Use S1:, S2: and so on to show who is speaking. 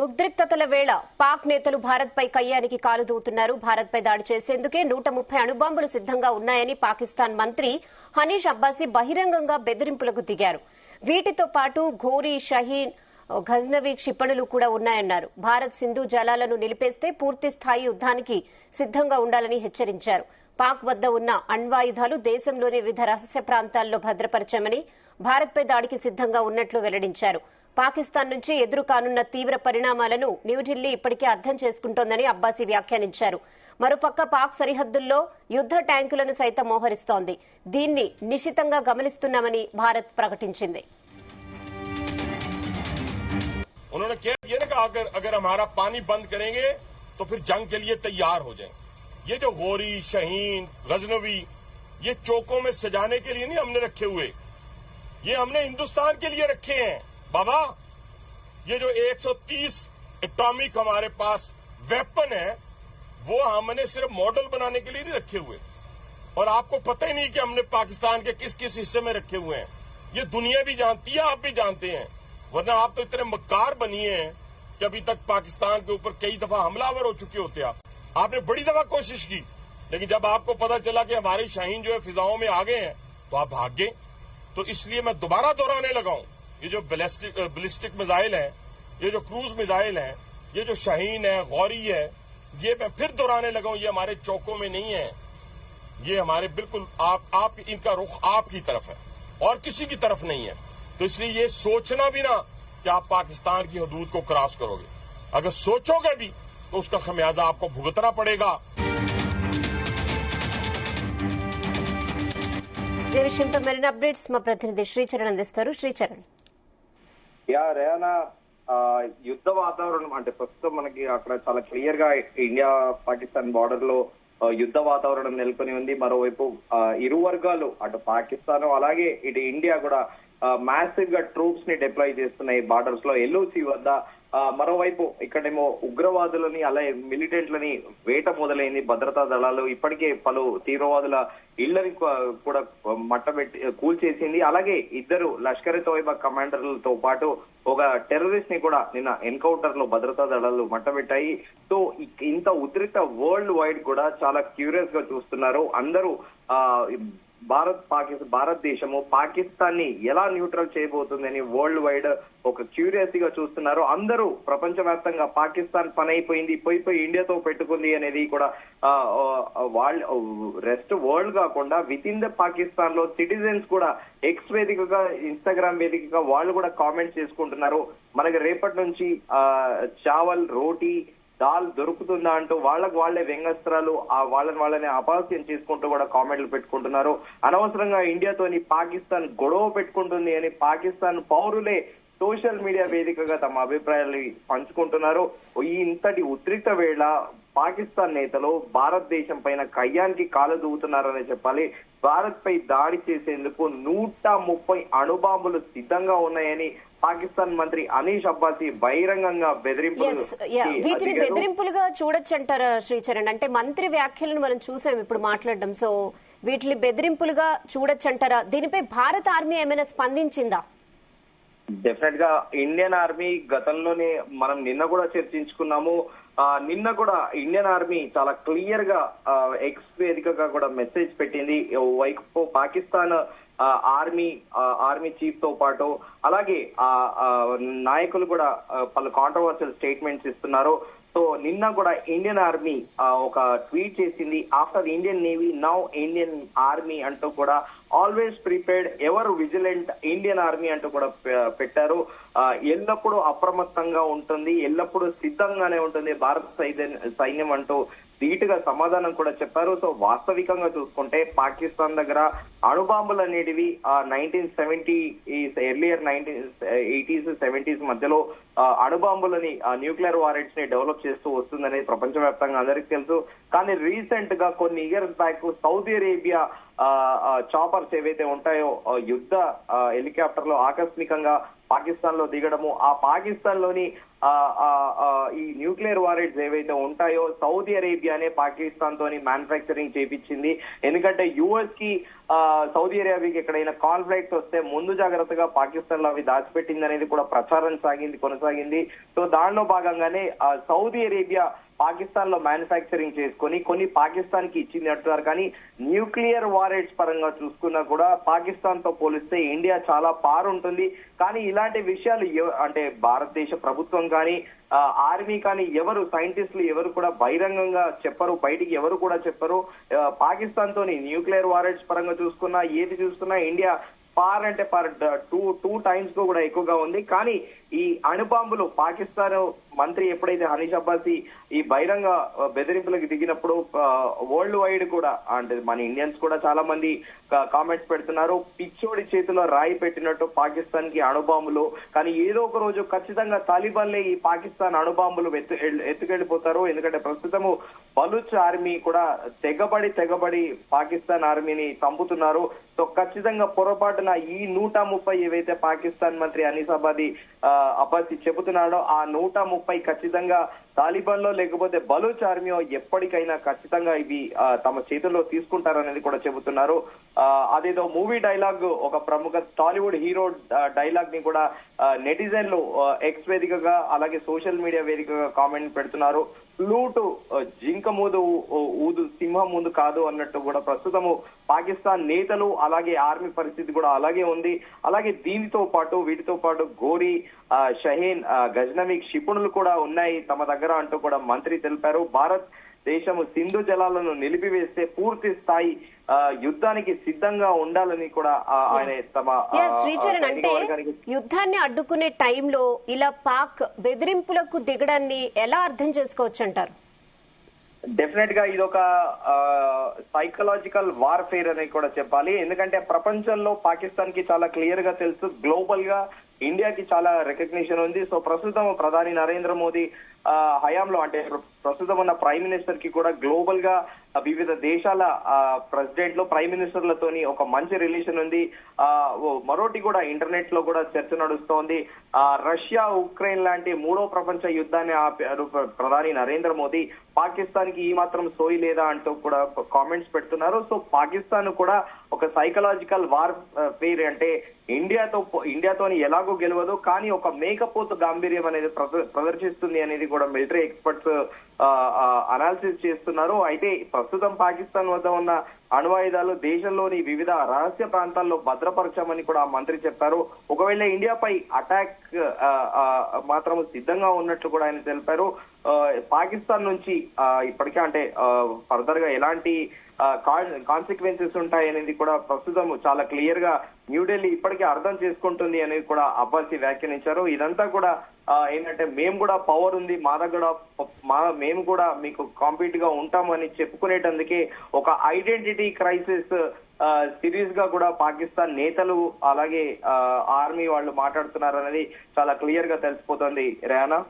S1: ఉద్రిక్తతల వేళ పాక్ నేతలు భారత్ పై కయ్యానికి కాలు దూతున్నారు. భారత్ పై దాడి చేసేందుకే 130 అణుబాంబులు సిద్దంగా ఉన్నాయని పాకిస్తాన్ మంత్రి హనీష్ అబ్బాసీ బహిరంగంగా బెదిరింపులకు దిగారు. వీటితో పాటు ఘోరీ, షహీన్, ఘజ్నవి క్షిపణులు కూడా ఉన్నాయన్నారు. భారత్ సింధు జలాలను నిలిపేస్తే పూర్తి స్థాయి యుద్దానికి సిద్దంగా ఉండాలని హెచ్చరించారు. పాక్ వద్ద ఉన్న అణ్వాయుధాలు దేశంలోని వివిధ రహస్య ప్రాంతాల్లో భద్రపరిచామని, భారత్ పై దాడికి సిద్దంగా ఉన్నట్లు వెల్లడించారు. పాకిస్తాన్ నుంచి ఎదురు కానున్న తీవ్ర పరిణామాలను న్యూఢిల్లీ ఇప్పటికే అర్థం చేసుకుంటోందని అబ్బాసీ వ్యాఖ్యానించారు. మరోపక్క పాక్ సరిహద్దుల్లో యుద్ద ట్యాంకులను సైతం మోహరిస్తోంది. దీన్ని నిశితంగా గమనిస్తున్నామని భారత్ ప్రకటించింది.
S2: उन्होंने कह दिया ना कि अगर हमारा पानी बंद करेंगे तो फिर जंग के लिए तैयार हो जाएं। ये जो गोरी, शहीन, गजनवी, ये चौकों में सजाने के लिए नहीं हमने रखे हुए, ये हमने हिंदुस्तान के लिए रखे हैं बाबा। ये जो 130 एटॉमिक हमारे पास वेपन है वो हमने सिर्फ मॉडल बनाने के लिए नहीं रखे हुए, और आपको पता ही नहीं कि हमने पाकिस्तान के किस किस हिस्से में रखे हुए हैं। ये दुनिया भी जानती है, आप भी जानते हैं, वरना आप तो इतने मक्कार बनिए हैं कि अभी तक पाकिस्तान के ऊपर कई दफा हमलावर हो चुके होते आप। आपने बड़ी दफा कोशिश की, लेकिन जब आपको पता चला कि हमारे शाहीन जो है फिजाओं में आ गए हैं तो आप भाग गए। तो इसलिए मैं दोबारा दोहराने लगा हूं, ये जो बैलिस्टिक मिसाइल है, ये जो क्रूज मिसाइल है, ये जो शाहीन है, गौरी है, ये मैं फिर दोहराने लगा हूं, ये हमारे चौकों में नहीं है, ये हमारे बिल्कुल आप इनका रुख आपकी तरफ है और किसी की तरफ नहीं है। तो इसलिए ये सोचना भी ना कि आप पाकिस्तान की हदूद को क्रॉस करोगे, अगर सोचोगे भी तो उसका खमियाजा आपको भुगतना पड़ेगा।
S1: ఇదే విషయంతో మరిన్ని అప్డేట్స్ మా ప్రతినిధి శ్రీచరణ్ అందిస్తారు. శ్రీచరణ్,
S3: రేనా యుద్ధ వాతావరణం అంటే ప్రస్తుతం మనకి అక్కడ చాలా క్లియర్ గా ఇండియా పాకిస్తాన్ బార్డర్ లో యుద్ధ వాతావరణం నెలకొని ఉంది. మరోవైపు ఇరు వర్గాలు అటు పాకిస్తాన్ అలాగే ఇటు ఇండియా కూడా మ్యాసివ్ గా ట్రూప్స్ ని డిప్లాయ్ చేస్తున్నాయి బార్డర్స్ లో, ఎల్ఓసి వద్ద. మరోవైపు ఇక్కడేమో ఉగ్రవాదులని అలాగే మిలిటెంట్లని వేట మొదలైంది. భద్రతా దళాలు ఇప్పటికే పలు తీవ్రవాదుల ఇళ్లని కూడా మట్టబెట్టి కూల్చేసింది. అలాగే ఇద్దరు లష్కర్-e తోయిబా కమాండర్లతో పాటు ఒక టెర్రరిస్ట్ ని కూడా నిన్న ఎన్కౌంటర్ లో భద్రతా దళాలు మట్టబెట్టాయి. సో ఇంత ఉద్రిక్త వరల్డ్ వైడ్ కూడా చాలా క్యూరియస్ గా చూస్తున్నారు అందరూ. భారతదేశము పాకిస్తాన్ ని ఎలా న్యూట్రల్ చేయబోతుందని వరల్డ్ వైడ్ ఒక క్యూరియాసిటీ గా చూస్తున్నారు అందరూ. ప్రపంచవ్యాప్తంగా పాకిస్తాన్ పని అయిపోయింది, పోయి ఇండియాతో పెట్టుకుంది అనేది కూడా వాళ్ళు రెస్ట్ వరల్డ్ కాకుండా విత్ ఇన్ ద పాకిస్తాన్ లో సిటిజన్స్ కూడా ఎక్స్ వేదికగా, ఇన్స్టాగ్రామ్ వేదికగా వాళ్ళు కూడా కామెంట్స్ చేసుకుంటున్నారు. మనకి రేపటి నుంచి చావల్, రోటీ, దాల్ దొరుకుతుందా అంటూ వాళ్ళే వ్యంగ్యాస్త్రాలు వాళ్ళని అపహాస్యం చేసుకుంటూ కూడా కామెంట్లు పెట్టుకుంటున్నారు. అనవసరంగా ఇండియాతోని పాకిస్తాన్ గొడవ పెట్టుకుంటుంది అని పాకిస్తాన్ పౌరులే సోషల్ మీడియా వేదికగా తమ అభిప్రాయాలు పంచుకుంటున్నారు. ఈ ఇంతటి ఉద్రిక్త వేళ పాకిస్తాన్ నేతలు భారతదేశం పైన కయ్యానికి కాలు దూవుతున్నారని చెప్పాలి. భారత్ పై దాడి చేసేందుకు 130 అణుబాంబులు సిద్ధంగా ఉన్నాయని పాకిస్తాన్ మంత్రి హనీష్ అబ్బాసీ బహిరంగంగా
S1: వీటిని బెదిరింపులుగా చూడొచ్చంటారా శ్రీచరణ్? అంటే మంత్రి వ్యాఖ్యలను మనం చూసాం ఇప్పుడు మాట్లాడడం, సో వీటిని బెదిరింపులుగా చూడొచ్చంటారా? దీనిపై భారత ఆర్మీ ఏమైనా స్పందించిందా?
S3: డెఫినెట్ గా ఇండియన్ ఆర్మీ గతంలోనే మనం నిన్న కూడా చర్చించుకున్నాము. నిన్న కూడా ఇండియన్ ఆర్మీ చాలా క్లియర్ గా ఎక్స్ వేదికగా కూడా మెసేజ్ పెట్టింది. వైపు పాకిస్తాన్ ఆర్మీ చీఫ్ తో పాటు అలాగే నాయకులు కూడా పలు కాంట్రవర్షియల్ స్టేట్మెంట్స్ ఇస్తున్నారు. సో నిన్న కూడా ఇండియన్ ఆర్మీ ఒక ట్వీట్ చేసింది, after Indian navy now Indian army అంటూ కూడా always prepared, ever vigilant Indian army అంటూ కూడా పెట్టారు. ఎల్లప్పుడూ అప్రమత్తంగా ఉంటుంది, ఎల్లప్పుడూ సిద్ధంగానే ఉంటుంది భారత సైన్యం అంటూ ధీటుగా సమాధానం కూడా చెప్పారు. సో వాస్తవికంగా చూసుకుంటే పాకిస్తాన్ దగ్గర అణుబాంబులు అనేటివి 1970 ఎర్లియర్ 1980s 70s మధ్యలో అణుబాంబులని న్యూక్లియర్ వారెంట్స్ ని డెవలప్ చేస్తూ వస్తుందనేది ప్రపంచవ్యాప్తంగా అందరికీ తెలుసు. కానీ రీసెంట్ గా కొన్ని years back Saudi Arabia choppers ఏవైతే ఉంటాయో యుద్ధ హెలికాప్టర్ లో ఆకస్మికంగా పాకిస్తాన్ లో దిగడము, ఆ పాకిస్తాన్ లోని ఈ న్యూక్లియర్ వారెంట్స్ ఏవైతే ఉంటాయో సౌదీ అరేబియానే పాకిస్తాన్ తోని మ్యానుఫ్యాక్చరింగ్ చేపించింది. ఎందుకంటే యుఎస్ కి సౌదీ అరేబియాకి ఎక్కడైనా కాన్ఫ్లిక్ట్ వస్తే ముందు జాగ్రత్తగా పాకిస్తాన్ లో అవి దాచిపెట్టింది అనేది కూడా ప్రచారం కొనసాగింది. సో దానిలో భాగంగానే సౌదీ అరేబియా పాకిస్తాన్ లో మ్యానుఫ్యాక్చరింగ్ చేసుకొని కొన్ని పాకిస్తాన్ కి ఇచ్చింది అంటున్నారు. కానీ న్యూక్లియర్ వారెంట్స్ పరంగా చూసుకున్నా కూడా పాకిస్తాన్ తో పోలిస్తే ఇండియా చాలా పారుంటుంది. కానీ ఇలాంటి విషయాలు అంటే భారతదేశ ప్రభుత్వం కానీ ఆర్మీ కానీ ఎవరు సైంటిస్టులు ఎవరు కూడా బహిరంగంగా చెప్పరు, బయటికి ఎవరు కూడా చెప్పరు. పాకిస్తాన్ తోని న్యూక్లియర్ వారెంట్స్ పరంగా చూసుకున్నా ఏది చూసుకున్నా ఇండియా పార్ అంటే పార్ టూ టైమ్స్ కూడా ఎక్కువగా ఉంది. కానీ ఈ అణుబాంబులు పాకిస్తాన్ మంత్రి ఎప్పుడైతే హనీష్ అబ్బాసీ ఈ బహిరంగ బెదిరింపులకు దిగినప్పుడు వరల్డ్ వైడ్ కూడా అంటే మన ఇండియన్స్ కూడా చాలా మంది కామెంట్స్ పెడుతున్నారు, పిచ్చోడి చేతిలో రాయి పెట్టినట్టు పాకిస్తాన్ కి అణుబాంబులు. కానీ ఏదో ఒక రోజు ఖచ్చితంగా తాలిబాన్లే ఈ పాకిస్తాన్ అణుబాంబులు ఎత్తుకెళ్లిపోతారు. ఎందుకంటే ప్రస్తుతము బలూచ్ ఆర్మీ కూడా తెగబడి పాకిస్తాన్ ఆర్మీని చంపుతున్నారు. సో ఖచ్చితంగా పొరపాటున ఈ 130 ఏవైతే పాకిస్తాన్ మంత్రి హనీష్ అబ్బాసీ చెబుతున్నాడో ఆ 130 ఖచ్చితంగా తాలిబాన్ లో లేకపోతే బలూచ్ ఆర్మీ ఎప్పటికైనా ఖచ్చితంగా ఇవి తమ చేతుల్లో తీసుకుంటారనేది కూడా చెబుతున్నారు. అదేదో మూవీ డైలాగ్ ఒక ప్రముఖ టాలీవుడ్ హీరో డైలాగ్ ని కూడా నెటిజన్లు ఎక్స్ వేదికగా అలాగే సోషల్ మీడియా వేదికగా కామెంట్ పెడుతున్నారు. ఫ్లూటు జింక ముందు ఊదు సింహం ముందు కాదు అన్నట్టు కూడా ప్రస్తుతము పాకిస్తాన్ నేతలు అలాగే ఆర్మీ పరిస్థితి కూడా అలాగే ఉంది. అలాగే వీటితో పాటు గోరీ షహీన్ గజ్నవి క్షిపణులు కూడా ఉన్నాయి తమ దగ్గర అంటూ కూడా మంత్రి తెలిపారు. భారత్ దేశము సింధు జలాలను నిలిపివేస్తే పూర్తి స్థాయి యుద్ధానికి సిద్ధంగా ఉండాలని కూడా ఆయన తమ
S1: శ్రీచరణ్ అంటే యుద్ధాన్ని అడ్డుకునే టైంలో ఇలా పాక్ బెదిరింపులకు దిగడాన్ని ఎలా అర్థం చేసుకోవచ్చు అంటారు?
S3: డెఫినెట్ గా ఇదొక సైకలాజికల్ వార్ఫేర్ అని కూడా చెప్పాలి. ఎందుకంటే ప్రపంచంలో పాకిస్తాన్ కి చాలా క్లియర్ గా తెలుసు, గ్లోబల్ గా ఇండియాకి చాలా రికగ్నిషన్ ఉంది. సో ప్రస్తుతం ప్రధాని నరేంద్ర మోదీ హయాంలో అంటే ప్రస్తుతం ఉన్న ప్రైమ్ మినిస్టర్ కి కూడా గ్లోబల్ గా వివిధ దేశాల ప్రెసిడెంట్ లో ప్రైమ్ మినిస్టర్లతోని ఒక మంచి రిలేషన్ ఉంది. మరోటి కూడా ఇంటర్నెట్ లో కూడా చర్చ నడుస్తోంది. రష్యా ఉక్రెయిన్ లాంటి 3వ ప్రపంచ యుద్ధాన్ని ఆపారు ప్రధాని నరేంద్ర మోదీ. పాకిస్తాన్ కి ఈ మాత్రం సోయి లేదా అంటూ కూడా కామెంట్స్ పెడుతున్నారు. సో పాకిస్తాన్ కూడా ఒక సైకలాజికల్ వార్ ఫేర్ అంటే ఇండియాతోని ఎలాగో గెలవదు, కానీ ఒక మేకపోతు గాంభీర్యం అనేది ప్రదర్శిస్తుంది అనేది కూడా మిలిటరీ ఎక్స్పర్ట్స్ అనాలిసిస్ చేస్తున్నారు. అయితే ప్రస్తుతం పాకిస్తాన్ వద్ద ఉన్న అణ్వాయుధాలు దేశంలోని వివిధ రహస్య ప్రాంతాల్లో భద్రపరచామని కూడా మంత్రి చెప్పారు. ఒకవేళ ఇండియాపై అటాక్ మాత్రం సిద్ధంగా ఉన్నట్లు కూడా ఆయన తెలిపారు. పాకిస్తాన్ నుంచి ఇప్పటికే అంటే ఫర్దర్ గా ఎలాంటి కాన్సిక్వెన్సెస్ ఉంటాయనేది కూడా ప్రస్తుతం చాలా క్లియర్ గా న్యూఢిల్లీ ఇప్పటికే అర్థం చేసుకుంటుంది అనేది కూడా అబ్బాసీ వ్యాఖ్యానించారు. ఇదంతా కూడా ఏంటంటే మేము కూడా పవర్ ఉంది, మా దగ్గర మేము కూడా మీకు కాంపీట్ గా ఉంటామని చెప్పుకునేటందుకే ఒక ఐడెంటిటీ క్రైసిస్ సిరీస్ గా కూడా పాకిస్తాన్ నేతలు అలాగే ఆర్మీ వాళ్ళు మాట్లాడుతున్నారు అనేది చాలా క్లియర్ గా తెలిసిపోతుంది. రేనా